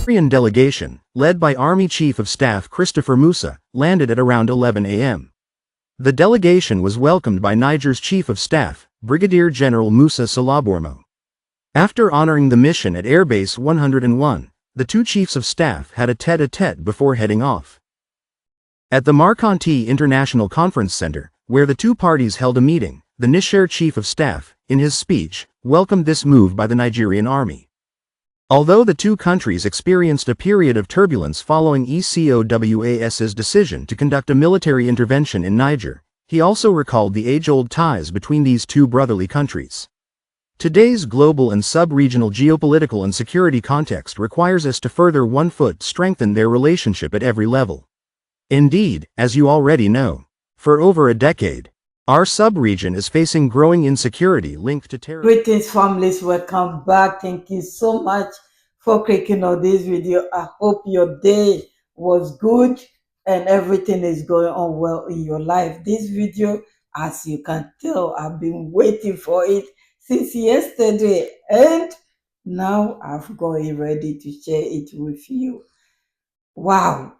Nigerian delegation, led by Army Chief of Staff Christopher Musa, landed at around 11 a.m. The delegation was welcomed by Niger's Chief of Staff, Brigadier General Musa Salabormo. After honoring the mission at Airbase 101, the two chiefs of staff had a tête-à-tête before heading off. At the Marcanti International Conference Center, where the two parties held a meeting, the Niger Chief of Staff, in his speech, welcomed this move by the Nigerian army. Although the two countries experienced a period of turbulence following ECOWAS's decision to conduct a military intervention in Niger, he also recalled the age-old ties between these two brotherly countries. Today's global and sub-regional geopolitical and security context requires us to further strengthen their relationship at every level. Indeed, as you already know, for over a decade, our sub-region is facing growing insecurity linked to terror. Greetings, families. Welcome back. Thank you so much for clicking on this video. I hope your day was good and everything is going on well in your life. This video, as you can tell, I've been waiting for it since yesterday, and now I've got it ready to share it with you. Wow,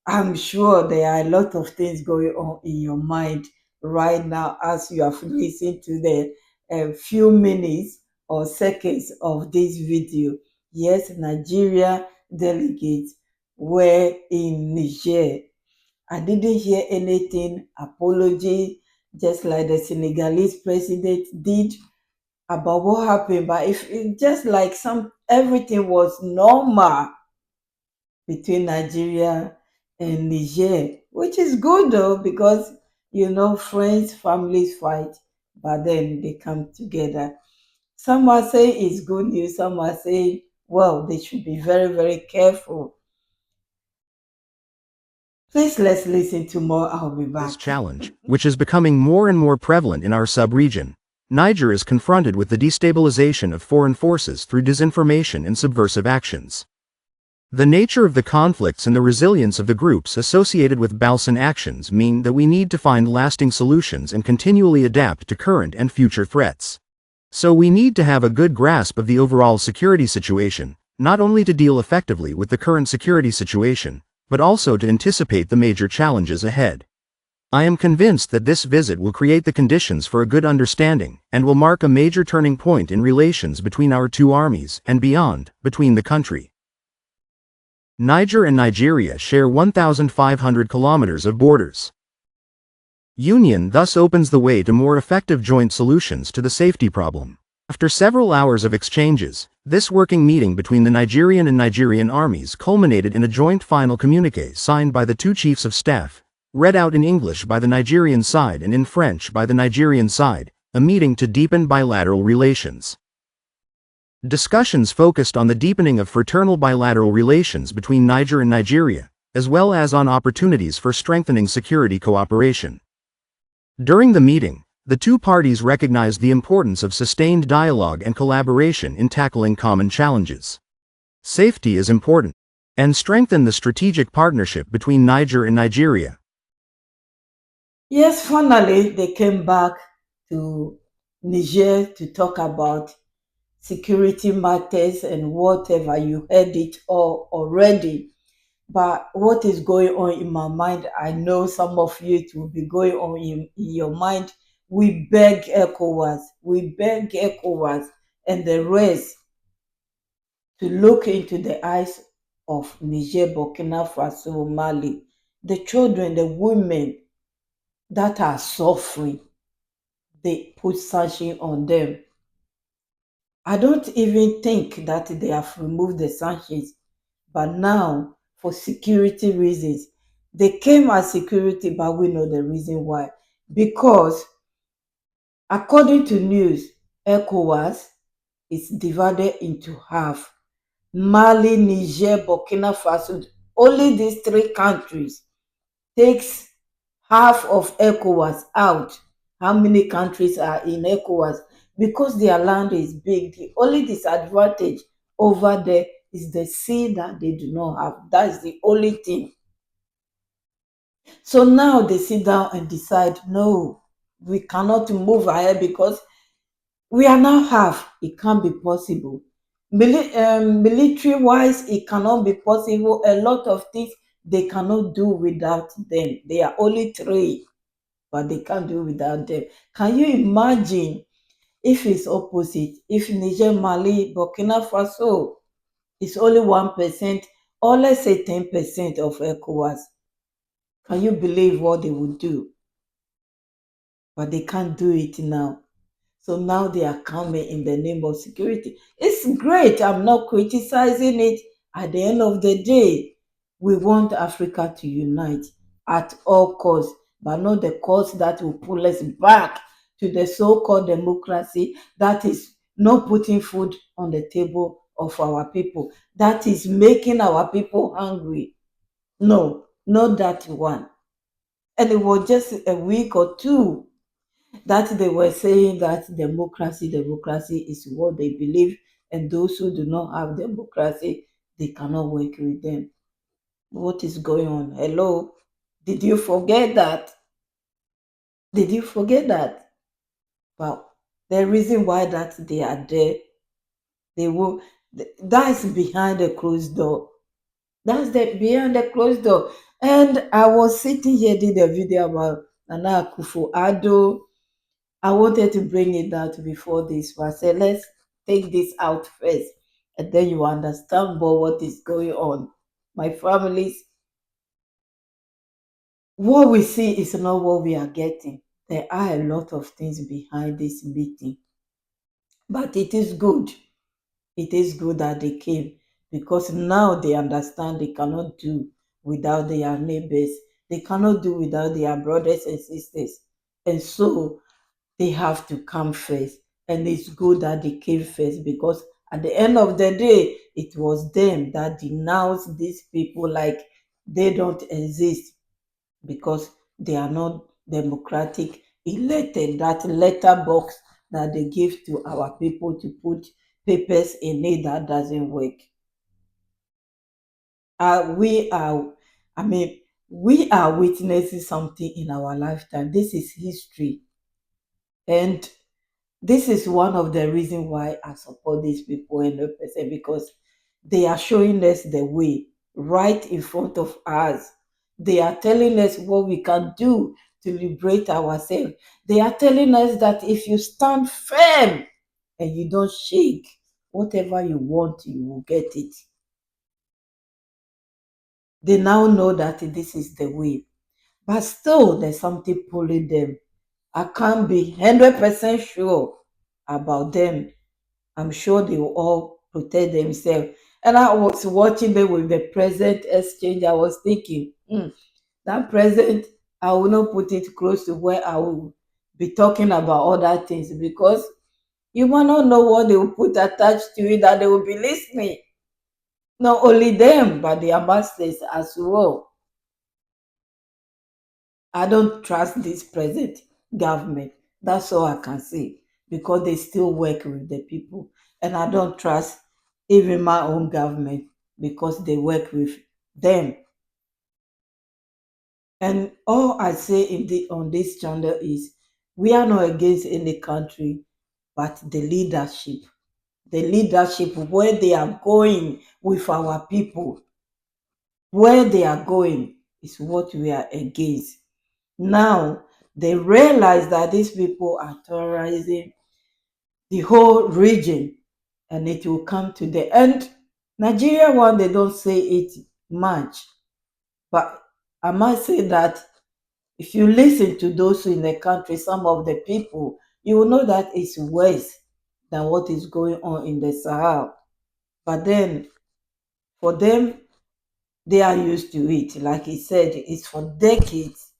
I'm sure there are a lot of things going on in your mind right now as you have listened to the few minutes or seconds of this video. Yes, Nigeria delegates were in Niger. I didn't hear anything apology, just like the Senegalese president did, about what happened. But if it just like everything was normal between Nigeria and Niger, which is good though, because friends, families fight, but then they come together. Some are saying it's good news, some are saying, well, they should be very, very careful. Please, let's listen to more. I'll be back. This challenge, which is becoming more and more prevalent in our sub-region, Niger is confronted with the destabilization of foreign forces through disinformation and subversive actions. The nature of the conflicts and the resilience of the groups associated with Balsan actions mean that we need to find lasting solutions and continually adapt to current and future threats. So we need to have a good grasp of the overall security situation, not only to deal effectively with the current security situation, but also to anticipate the major challenges ahead. I am convinced that this visit will create the conditions for a good understanding and will mark a major turning point in relations between our two armies and beyond, between the country. Niger and Nigeria share 1,500 kilometers of borders. Union thus opens the way to more effective joint solutions to the safety problem. After several hours of exchanges, this working meeting between the Nigerian armies culminated in a joint final communiqué signed by the two chiefs of staff, read out in English by the Nigerian side and in French by the Nigerian side, a meeting to deepen bilateral relations. Discussions focused on the deepening of fraternal bilateral relations between Niger and Nigeria, as well as on opportunities for strengthening security cooperation. During the meeting, the two parties recognized the importance of sustained dialogue and collaboration in tackling common challenges. Safety is important, and strengthen the strategic partnership between Niger and Nigeria. Yes, finally, they came back to Niger to talk about security matters and whatever. You heard it all already. But what is going on in my mind, I know some of you it will be going on in your mind. We beg ECOWAS and the rest to look into the eyes of Niger, Burkina Faso, Mali, the children, the women that are suffering. They put sanctions on them. I don't even think that they have removed the sanctions, but now, for security reasons, they came as security, but we know the reason why. Because according to news, ECOWAS is divided into half. Mali, Niger, Burkina Faso, only these three countries takes half of ECOWAS out. How many countries are in ECOWAS? Because their land is big, the only disadvantage over there is the sea that they do not have. That's the only thing. So now they sit down and decide, no, we cannot move ahead because we are now half. It can't be possible. Military wise, it cannot be possible. A lot of things they cannot do without them. They are only three, but they can't do without them. Can you imagine if it's opposite? If Niger, Mali, Burkina Faso is only 1%, or let's say 10% of ECOWAS, can you believe what they would do? But they can't do it now. So now they are coming in the name of security. It's great. I'm not criticizing it. At the end of the day, we want Africa to unite at all costs, but not the cost that will pull us back to the so-called democracy that is not putting food on the table of our people, that is making our people hungry. No, not that one. And it was just a week or two that they were saying that democracy is what they believe, and those who do not have democracy, they cannot work with them. What is going on? Hello? Did you forget that? Did you forget that? Well, the reason why that they are there, they will, that's behind the closed door. That's the behind the closed door. And I was sitting here doing a video about Nana Akufo-Addo. I wanted to bring it out before this, but I said, let's take this out first, and then you understand more what is going on. My families, what we see is not what we are getting. There are a lot of things behind this meeting, but it is good. It is good that they came because now they understand they cannot do without their neighbors. They cannot do without their brothers and sisters. And so they have to come first. And it's good that they came first because at the end of the day, it was them that denounced these people like they don't exist because they are not democratic elected. That letterbox that they give to our people to put papers in it, that doesn't work. We are, I mean, we are witnessing something in our lifetime. This is history. And this is one of the reasons why I support these people 100% because they are showing us the way right in front of us. They are telling us what we can do to liberate ourselves. They are telling us that if you stand firm and you don't shake, whatever you want, you will get it. They now know that this is the way. But still, there's something pulling them. I can't be 100% sure about them. I'm sure they will all protect themselves. And I was watching them with the present exchange. I was thinking, that present, I will not put it close to where I will be talking about other things because you might not know what they will put attached to it that they will be listening. Not only them, but their masters as well. I don't trust this present government. That's all I can say because they still work with the people. And I don't trust even my own government because they work with them. And all I say on this channel is we are not against any country, but the leadership. The leadership, where they are going with our people, where they are going is what we are against. Now, they realize that these people are terrorizing the whole region and it will come to the end. Nigeria one, they don't say it much, but I must say that if you listen to those in the country, some of the people, you will know that it's worse than what is going on in the Sahel. But then for them, they are used to it. Like he said, it's for decades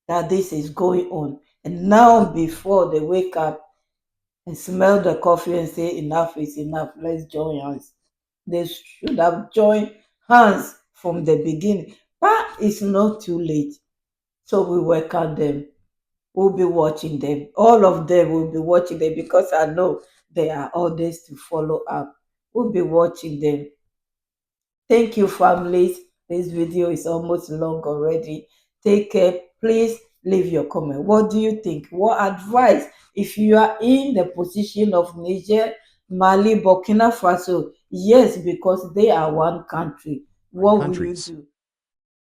that this is going on. And now, before they wake up and smell the coffee and say, enough is enough, let's join hands. They should have joined hands from the beginning. But it's not too late. So we welcome them. We'll be watching them. All of them will be watching them because I know there are others to follow up. We'll be watching them. Thank you, families. This video is almost long already. Take care. Please leave your comment. What do you think? What advice? If you are in the position of Niger, Mali, Burkina Faso. Yes, because they are one country. What will you countries. do?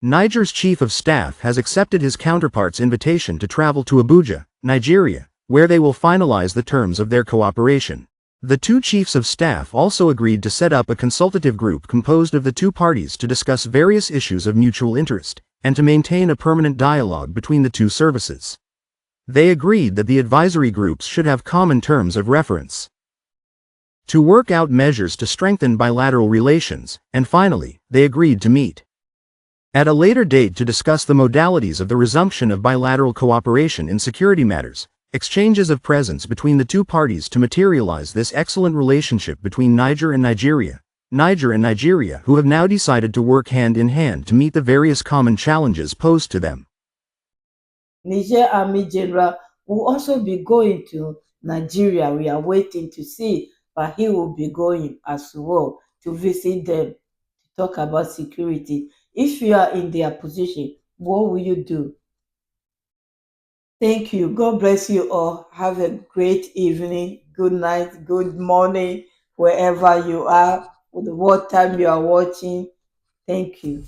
Niger's chief of staff has accepted his counterpart's invitation to travel to Abuja, Nigeria, where they will finalize the terms of their cooperation. The two chiefs of staff also agreed to set up a consultative group composed of the two parties to discuss various issues of mutual interest, and to maintain a permanent dialogue between the two services. They agreed that the advisory groups should have common terms of reference to work out measures to strengthen bilateral relations, and finally, they agreed to meet at a later date to discuss the modalities of the resumption of bilateral cooperation in security matters, exchanges of presence between the two parties to materialize this excellent relationship between Niger and Nigeria who have now decided to work hand in hand to meet the various common challenges posed to them. Niger Army General will also be going to Nigeria. We are waiting to see, but he will be going as well to visit them to talk about security. If you are in their position, what will you do? Thank you. God bless you all. Have a great evening, good night, good morning, wherever you are, with what time you are watching. Thank you.